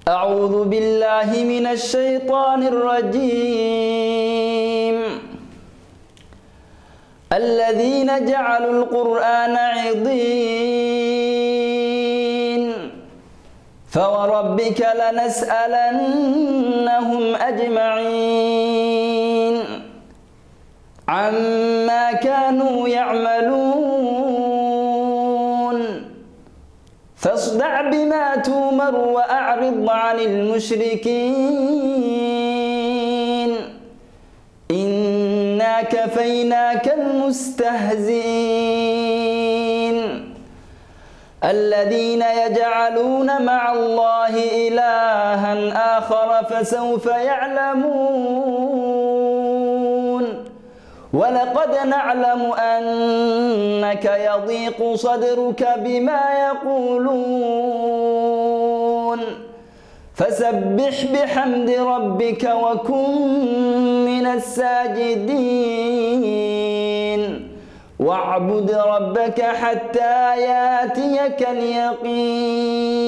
أعوذ بالله من الشيطان الرجيم. الذين جعلوا القرآن عضين فوربك لنسألنهم أجمعين عما كانوا يعملون فاصدع بما تؤمر وأعرض عن المشركين إنا كفيناك المستهزئين. الذين يجعلون مع الله إلها آخر فسوف يعلمون ولقد نعلم أنك يضيق صدرك بما يقولون فسبح بحمد ربك وكن من الساجدين واعبد ربك حتى ياتيك اليقين.